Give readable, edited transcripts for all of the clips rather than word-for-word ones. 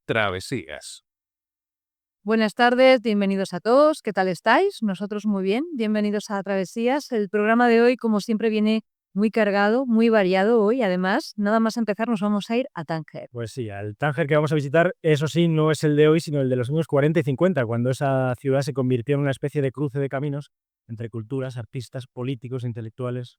Travesías. Buenas tardes, bienvenidos a todos. ¿Qué tal estáis? Nosotros muy bien. Bienvenidos a Travesías. El programa de hoy, como siempre, viene muy cargado, muy variado hoy. Además, nada más empezar, nos vamos a ir a Tánger. Pues sí, al Tánger que vamos a visitar, eso sí, no es el de hoy, sino el de los años 40 y 50, cuando esa ciudad se convirtió en una especie de cruce de caminos entre culturas, artistas, políticos, intelectuales.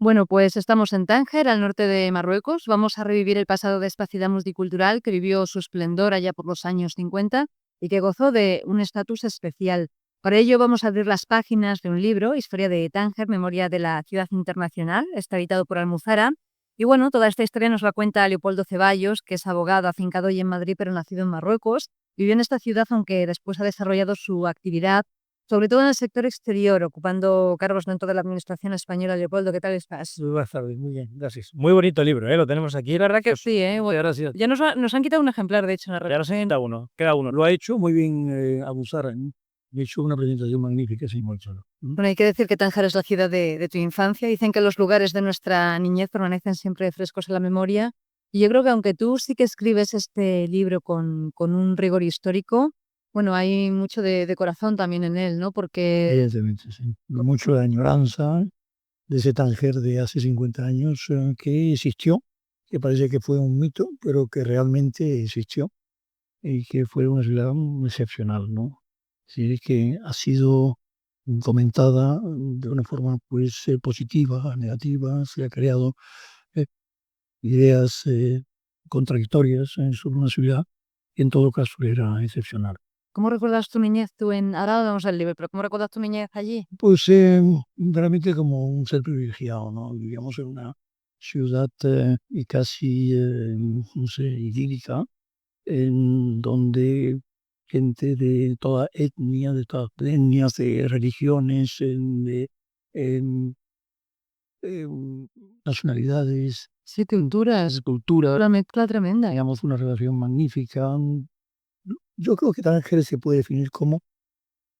Bueno, pues estamos en Tánger, al norte de Marruecos. Vamos a revivir el pasado de esta ciudad multicultural que vivió su esplendor allá por los años 50 y que gozó de un estatus especial. Para ello vamos a abrir las páginas de un libro, Historia de Tánger, Memoria de la Ciudad Internacional. Está editado por Almuzara. Y bueno, toda esta historia nos la cuenta Leopoldo Ceballos, que es abogado afincado hoy en Madrid, pero nacido en Marruecos. Vivió en esta ciudad, aunque después ha desarrollado su actividad sobre todo en el sector exterior, ocupando cargos dentro de la administración española. Leopoldo, ¿qué tal estás? Buenas tardes, muy bien, gracias. Muy bonito el libro, lo tenemos aquí. La verdad que Pues, sí, muchas gracias. ya nos han quitado un ejemplar, de hecho, en la Ya nos queda uno, queda uno. Lo ha hecho muy bien Abusara, ¿no? Ha hecho una presentación magnífica, sí, muy chulo. Bueno, hay que decir que Tánger es la ciudad de tu infancia. Dicen que los lugares de nuestra niñez permanecen siempre frescos en la memoria. Y yo creo que aunque tú sí que escribes este libro con un rigor histórico, bueno, hay mucho de corazón también en él, ¿no? Porque Evidentemente, sí. Mucho de añoranza de ese Tánger de hace 50 años que existió, que parece que fue un mito, pero que realmente existió y que fue una ciudad excepcional, ¿no? Sí, que ha sido comentada de una forma pues positiva, negativa, se ha creado eh, ideas contradictorias sobre una ciudad que en todo caso era excepcional. ¿cómo recuerdas tu niñez tú en... Ahora vamos al libro, pero ¿cómo recuerdas tu niñez allí? Pues realmente como un ser privilegiado, ¿no? Vivíamos en una ciudad y casi, no sé, idílica, en donde gente de toda etnia, de todas etnias, de religiones, em, nacionalidades, Sí, culturas. culturas, Una mezcla tremenda. teníamos una relación magnífica. Yo creo que Tánger se puede definir como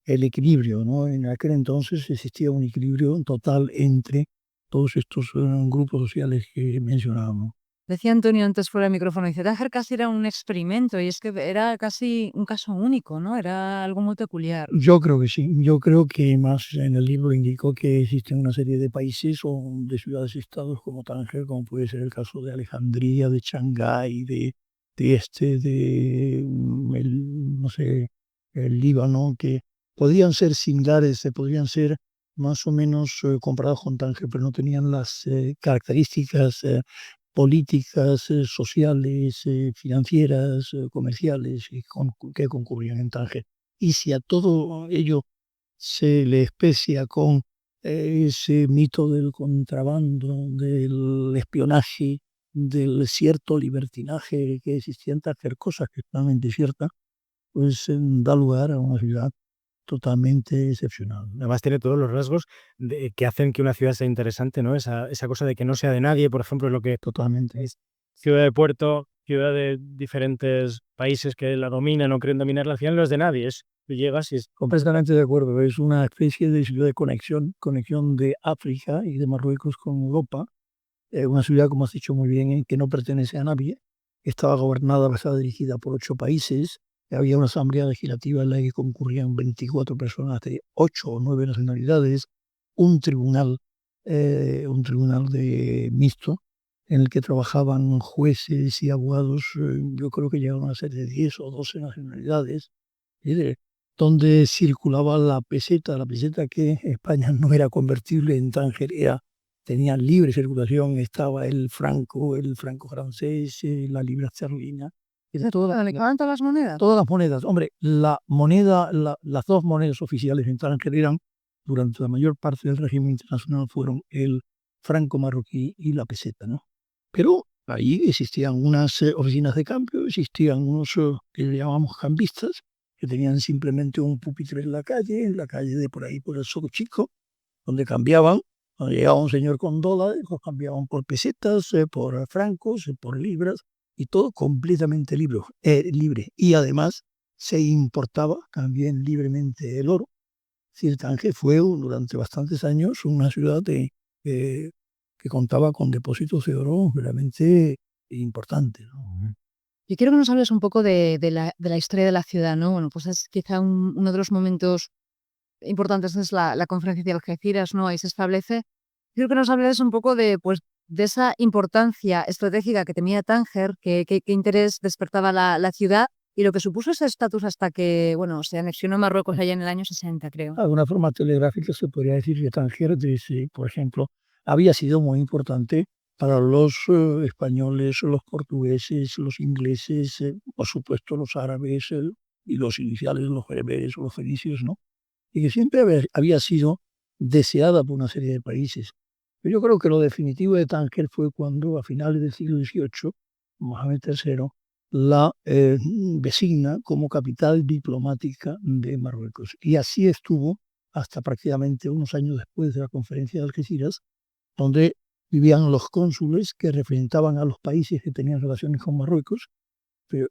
el equilibrio, ¿no? En aquel entonces existía un equilibrio total entre todos estos grupos sociales que mencionábamos. Decía Antonio antes fuera del micrófono, dice, Tánger casi era un experimento y es que era casi un caso único, ¿no? Era algo muy peculiar. Yo creo que sí, yo creo que más en el libro indicó que existen una serie de países o de ciudades-estados como Tánger, como puede ser el caso de Alejandría, de Shanghái, no sé, el Líbano, que podían ser similares, podrían ser más o menos comparados con Tánger, pero no tenían las características políticas, sociales, financieras, comerciales que concurrían en Tánger. Y si a todo ello se le especia con ese mito del contrabando, del espionaje, del cierto libertinaje que existía en Tánger, cosas que están ciertas, pues da lugar a una ciudad totalmente excepcional. Además tiene todos los rasgos que hacen que una ciudad sea interesante, ¿no? Esa cosa de que no sea de nadie, por ejemplo, lo que Totalmente. es ciudad de puerto, ciudad de diferentes países que la dominan o creen dominarla, al final no es de nadie, tú llegas y es... Completamente de acuerdo, es una especie de ciudad de conexión de África y de Marruecos con Europa. Una ciudad, como has dicho muy bien, que no pertenece a nadie. Estaba gobernada, estaba dirigida por 8 países. Había una asamblea legislativa en la que concurrían 24 personas de 8 o 9 nacionalidades. Un tribunal de mixto en el que trabajaban jueces y abogados. Yo creo que llegaron a ser de 10 o 12 nacionalidades. Donde circulaba la peseta que España no era convertible en Tánger, tenía libre circulación, estaba el franco francés, la libra esterlina. ¿Le todas las monedas? Todas las monedas. Hombre, las dos monedas oficiales en Tánger eran, durante la mayor parte del régimen internacional, fueron el franco marroquí y la peseta, ¿no? Pero ahí existían unas oficinas de cambio, existían unos que llamamos cambistas, que tenían simplemente un pupitre en la calle de por ahí, por el Soco Chico, donde cambiaban. Cuando llegaba un señor con dólares, los cambiaban por pesetas, por francos, por libras, y todo completamente libre. Y además se importaba también libremente el oro. Tánger fue durante bastantes años una ciudad que contaba con depósitos de oro realmente importantes, ¿no? Yo quiero que nos hables un poco de la historia de la ciudad, ¿no? Bueno, pues es quizá uno de los momentos importantes es la conferencia de Algeciras, ¿no? Ahí se establece. Quiero que nos hables un poco pues, de esa importancia estratégica que tenía Tánger, qué interés despertaba la ciudad y lo que supuso ese estatus hasta que, bueno, se anexionó Marruecos allá en el año 60, creo. De una forma telegráfica se podría decir que Tánger, por ejemplo, había sido muy importante para los españoles, los portugueses, los ingleses, por supuesto los árabes y los iniciales, los bereberes, los fenicios, ¿no? Y que siempre había sido deseada por una serie de países. Pero yo creo que lo definitivo de Tánger fue cuando, a finales del siglo XVIII, Mohamed III la designa como capital diplomática de Marruecos. Y así estuvo hasta prácticamente unos años después de la conferencia de Algeciras, donde vivían los cónsules que representaban a los países que tenían relaciones con Marruecos. Pero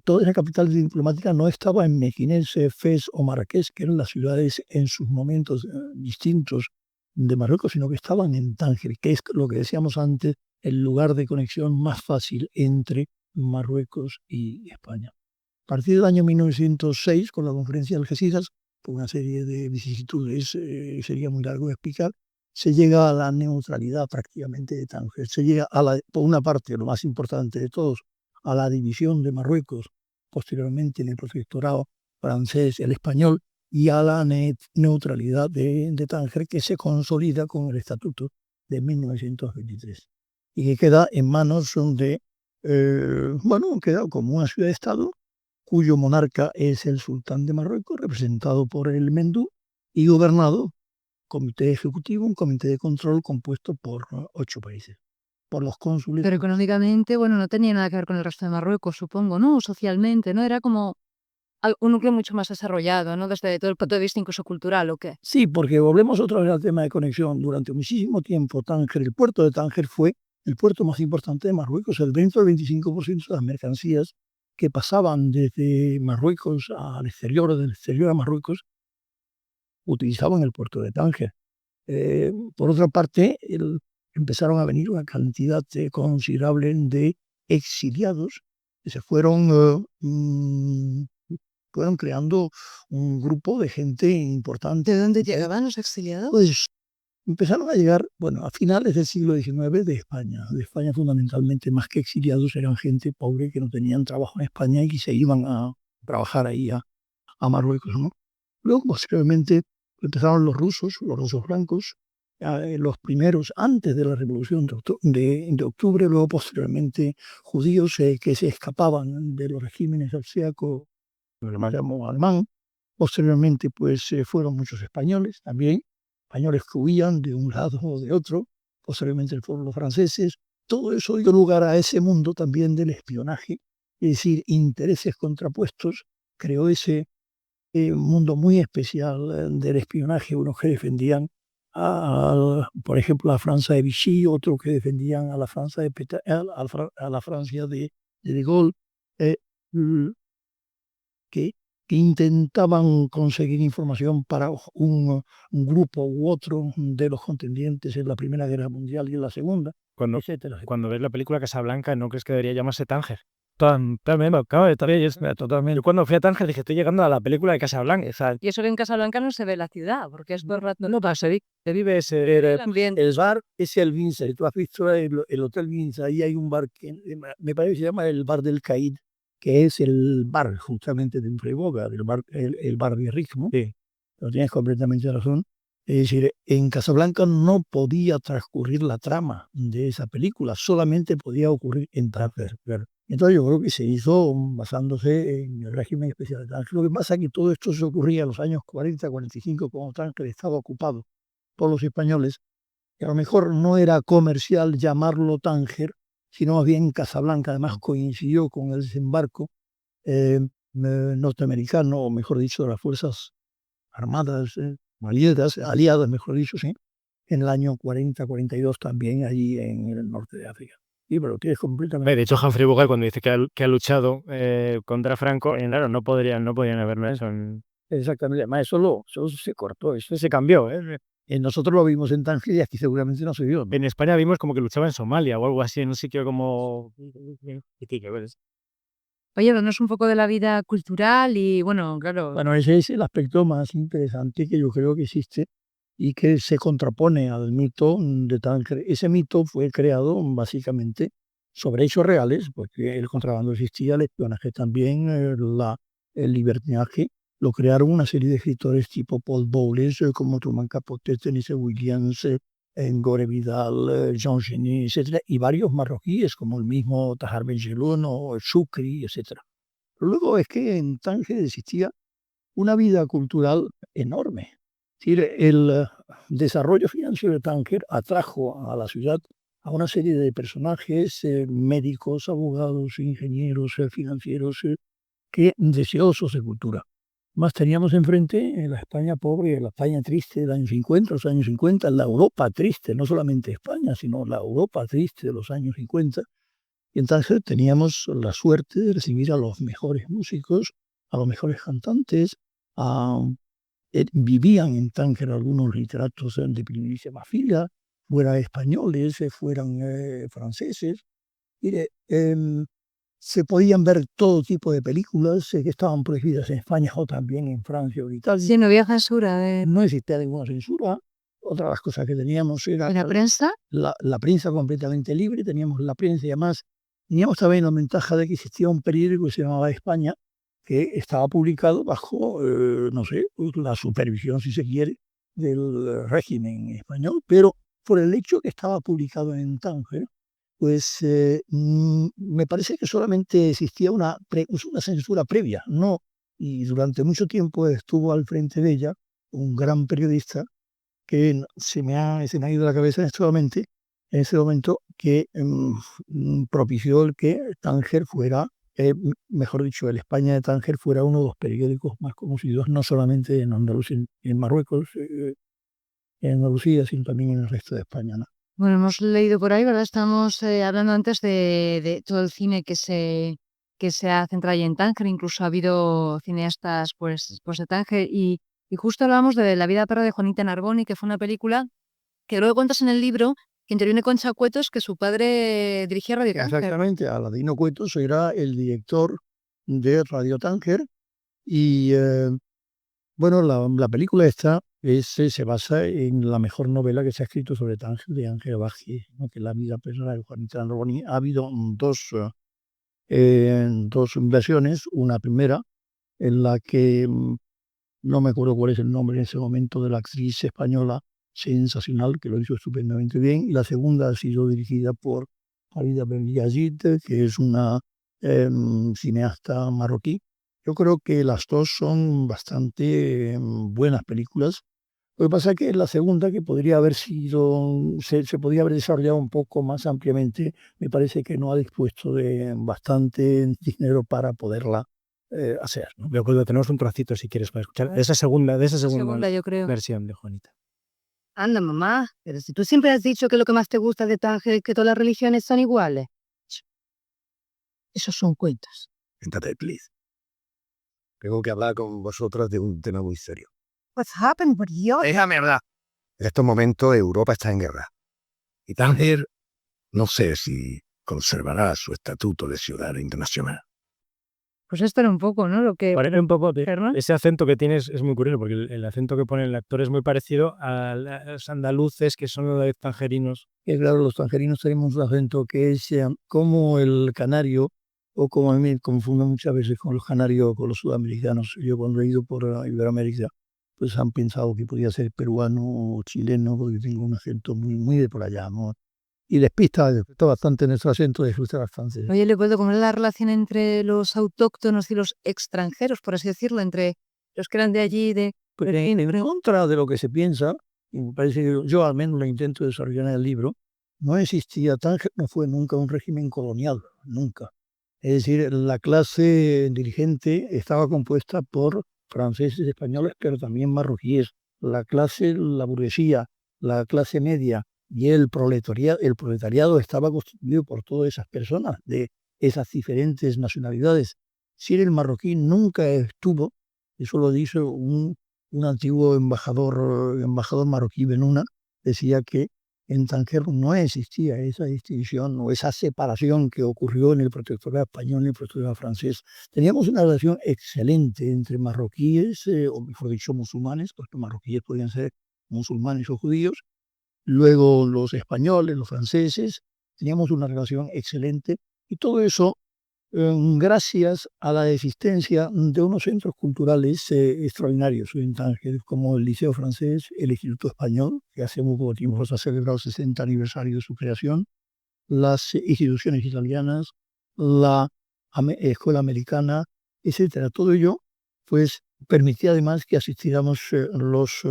toda esa capital diplomática no estaba en Mequinez, Fez o Marrakech, que eran las ciudades en sus momentos distintos de Marruecos, sino que estaban en Tánger, que es lo que decíamos antes, el lugar de conexión más fácil entre Marruecos y España. A partir del año 1906, con la conferencia de Algeciras, por una serie de vicisitudes, sería muy largo de explicar, se llega a la neutralidad prácticamente de Tánger. Se llega por una parte, lo más importante de todos, a la división de Marruecos, posteriormente en el protectorado francés, el español, y a la neutralidad de Tánger, que se consolida con el Estatuto de 1923 y que queda en manos de, queda como una ciudad-estado cuyo monarca es el sultán de Marruecos, representado por el Mendú, y gobernado comité ejecutivo, un comité de control compuesto por 8 países, por los cónsules. Pero económicamente, bueno, no tenía nada que ver con el resto de Marruecos, supongo, ¿no? O socialmente, ¿no? Era como un núcleo mucho más desarrollado, ¿no? Desde todo el punto de vista incluso cultural, ¿o qué? Sí, porque volvemos otra vez al tema de conexión. Durante muchísimo tiempo, Tánger, el puerto de Tánger fue el puerto más importante de Marruecos. El 20 o el 25% de las mercancías que pasaban desde Marruecos al exterior, del exterior a Marruecos, utilizaban el puerto de Tánger. Por otra parte, empezaron a venir una cantidad considerable de exiliados que se fueron creando un grupo de gente importante. ¿De dónde llegaban los exiliados? Pues empezaron a llegar, bueno, a finales del siglo XIX de España. De España fundamentalmente, más que exiliados, eran gente pobre que no tenían trabajo en España y que se iban a trabajar ahí a Marruecos, ¿no? Luego, posteriormente, empezaron los rusos blancos, los primeros antes de la Revolución de Octubre, luego posteriormente judíos que se escapaban de los regímenes austriaco, alemán. Posteriormente, pues fueron muchos españoles también, españoles que huían de un lado o de otro. Posteriormente fueron los franceses. Todo eso dio lugar a ese mundo también del espionaje, es decir, intereses contrapuestos. Creó ese mundo muy especial del espionaje, unos que defendían por ejemplo, a la Francia de Vichy, otros que defendían a la Francia a la Francia de Gaulle, que intentaban conseguir información para un grupo u otro de los contendientes en la Primera Guerra Mundial y en la Segunda, etcétera. Cuando ves la película Casablanca, ¿no crees que debería llamarse Tánger? Totalmente. Yo cuando fui a Tánger dije, estoy llegando a la película de Casablanca. O sea, Y eso que en Casablanca no se ve la ciudad, porque es todo el rato. no pasa, se vive ese... El ambiente. El bar es el Vinza. Tú has visto el Hotel Vinza. Ahí hay un bar que me parece que se llama el Bar del Caid, que es el bar justamente dentro de Boga, el bar de ritmo. Sí. Pero tienes completamente razón. Es decir, en Casablanca no podía transcurrir la trama de esa película, solamente podía ocurrir en Tánger. Entonces yo creo que se hizo basándose en el régimen especial de Tánger. Lo que pasa es que todo esto se ocurría en los años 40, 45, cuando Tánger estaba ocupado por los españoles, que a lo mejor no era comercial llamarlo Tánger, sino más bien Casablanca. Además coincidió con el desembarco norteamericano, o mejor dicho, de las fuerzas armadas aliadas, mejor dicho, sí, en el año 40-42 también allí en el norte de África. Sí, pero tienes completamente... De hecho, Humphrey Bogart, cuando dice que ha luchado contra Franco, claro, no podían haberlo eso. Exactamente, además eso se cortó, eso se cambió. Nosotros lo vimos en Tánger y aquí seguramente no se vio, ¿no? En España vimos como que luchaba en Somalia o algo así, en un sitio como... Oye, háblanos un poco de la vida cultural y, bueno, claro, Bueno, ese es el aspecto más interesante que yo creo que existe y que se contrapone al mito de Tánger. Ese mito fue creado básicamente sobre hechos reales, porque el contrabando existía, el espionaje también, el libertinaje. Lo crearon una serie de escritores tipo Paul Bowles, como Truman Capote, Tennessee Williams, Gore Vidal, Jean Genet, etcétera, y varios marroquíes como el mismo Tahar Ben Jelloun o Shukri, etcétera. Luego es que en Tánger existía una vida cultural enorme. Es decir, el desarrollo financiero de Tánger atrajo a la ciudad a una serie de personajes, médicos, abogados, ingenieros, financieros, que deseosos de cultura. Más teníamos enfrente la España pobre, la España triste del año 50, los años 50, la Europa triste, no solamente España, sino la Europa triste de los años 50. Y entonces teníamos la suerte de recibir a los mejores músicos, a los mejores cantantes. a- Vivían en Tánger algunos literatos de primerísima fila, fueran españoles, fueran franceses. Mire, se podían ver todo tipo de películas que estaban prohibidas en España o también en Francia o en Italia. sí, no había censura No existía ninguna censura. Otra de las cosas que teníamos era de la prensa. la prensa completamente libre, teníamos la prensa y además teníamos también la ventaja de que existía un periódico que se llamaba España, que estaba publicado bajo, no sé, pues, la supervisión, si se quiere, del régimen español, pero por el hecho que estaba publicado en Tánger, pues me parece que solamente existía una censura previa, no, y durante mucho tiempo estuvo al frente de ella un gran periodista que se me ha ido la cabeza en este momento, que propició el que Tánger fuera, mejor dicho, el España de Tánger fuera uno de los periódicos más conocidos, no solamente en Andalucía, en Marruecos, en Andalucía, sino también en el resto de España, ¿no? Bueno, hemos leído por ahí, ¿verdad? Estamos hablando antes de todo el cine que se ha centrado ahí en Tánger, incluso ha habido cineastas pues de Tánger, y justo hablábamos de La vida perra de Juanita Narboni, que fue una película que luego cuentas en el libro que interviene Concha Cuetos, que su padre dirigía Radio Tánger. Exactamente, Aladino Cuetos era el director de Radio Tánger y bueno, la película esta se basa en la mejor novela que se ha escrito sobre Tánger de Ángel Baji, ¿no? Que es La vida personal de Juanita Narboni. Ha habido dos versiones, una primera en la que no me acuerdo cuál es el nombre en ese momento de la actriz española sensacional, que lo hizo estupendamente bien, y la segunda ha sido dirigida por Farida Beliazid, que es una cineasta marroquí. Yo creo que las dos son bastante buenas películas. Lo que pasa es que la segunda, que podría haber sido, se podría haber desarrollado un poco más ampliamente, me parece que no ha dispuesto de bastante dinero para poderla hacer, ¿no? De acuerdo, tenemos un trocito si quieres para escuchar de esa segunda Yo creo. versión de Juanita. Anda, mamá, pero si tú siempre has dicho que lo que más te gusta de Tánger es que todas las religiones son iguales. Esos son cuentos. Siéntate, please. Tengo que hablar con vosotros de un tema muy serio. What's happened? What you? Déjame hablar. En estos momentos Europa está en guerra. Y Tánger no sé si conservará su estatuto de ciudad internacional. Pues esto era un poco, ¿no? Lo que... Parece un poco, Germán. ese acento que tienes es muy curioso, porque el acento que pone el actor es muy parecido a los andaluces, que son los tangerinos. Que claro, los tangerinos tenemos un acento que es como el canario, o como a mí me confundo muchas veces con los canarios, con los sudamericanos. Yo cuando he ido por Iberoamérica, pues han pensado que podía ser peruano o chileno, porque tengo un acento muy, muy de por allá, ¿no? Y despista bastante nuestro acento, disfruta bastante. Oye, Leopoldo, ¿cómo es la relación entre los autóctonos y los extranjeros, por así decirlo, entre los que eran de allí, de... Pero en contra de lo que se piensa, y me parece que yo al menos lo intento desarrollar en el libro, no existía, Tánger no fue nunca un régimen colonial, nunca. Es decir, la clase dirigente estaba compuesta por franceses, españoles, pero también marroquíes. La clase, la burguesía, la clase media y el proletariado estaba constituido por todas esas personas de esas diferentes nacionalidades. Si el marroquí nunca estuvo, eso lo dice un antiguo embajador marroquí, Benuna, decía que en Tánger no existía esa distinción o esa separación que ocurrió en el protectorado español y el protectorado francés. Teníamos una relación excelente entre marroquíes, o mejor dicho, musulmanes, porque los marroquíes podían ser musulmanes o judíos, luego los españoles, los franceses, teníamos una relación excelente y todo eso gracias a la existencia de unos centros culturales extraordinarios en Tánger, como el Liceo Francés, el Instituto Español, que hace muy poco tiempo se ha celebrado el 60 aniversario de su creación, las instituciones italianas, la Escuela Americana, etcétera. Todo ello, pues, permitía además que asistiéramos los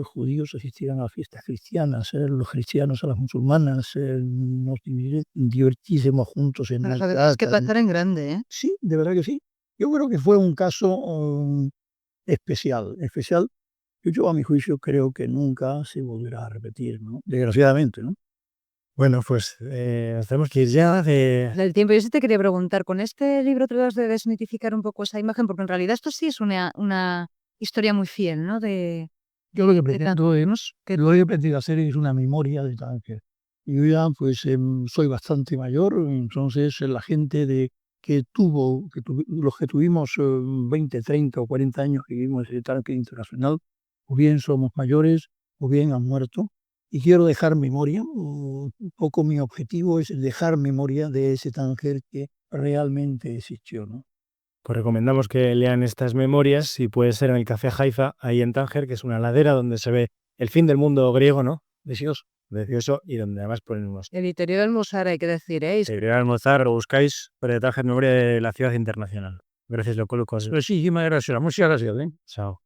judíos asistieran a las fiestas cristianas, los cristianos a las musulmanas, nos divertísemos juntos en Pero Navidad. es que pasar en grande, ¿eh? Sí, de verdad que sí. Yo creo que fue un caso especial. Yo a mi juicio creo que nunca se volverá a repetir, ¿no? Desgraciadamente, ¿no? Bueno, pues nos tenemos que ir ya de... Del tiempo. Yo sí te quería preguntar, ¿con este libro tratas de desmitificar un poco esa imagen? Porque en realidad esto sí es una historia muy fiel, ¿no? Yo lo que tanto, lo que he pretendido hacer es una memoria de Tánger. Yo ya pues soy bastante mayor, entonces la gente los que tuvimos 20, 30 o 40 años que vivimos en Tánger internacional, o bien somos mayores o bien han muerto. Y quiero dejar memoria, un poco mi objetivo es dejar memoria de ese Tánger que realmente existió, ¿no? Pues recomendamos que lean estas memorias, si puede ser en el Café Haifa, ahí en Tánger, que es una ladera donde se ve el fin del mundo griego, ¿no? Delicioso, y donde además ponen unos... Editorial Almozara, hay que decir, ¿eh? Si queréis almorzar, lo buscáis, pero Tánger, memoria de la ciudad internacional. Gracias, Loco Lucas. Muchísimas gracias, muchas gracias. Chao.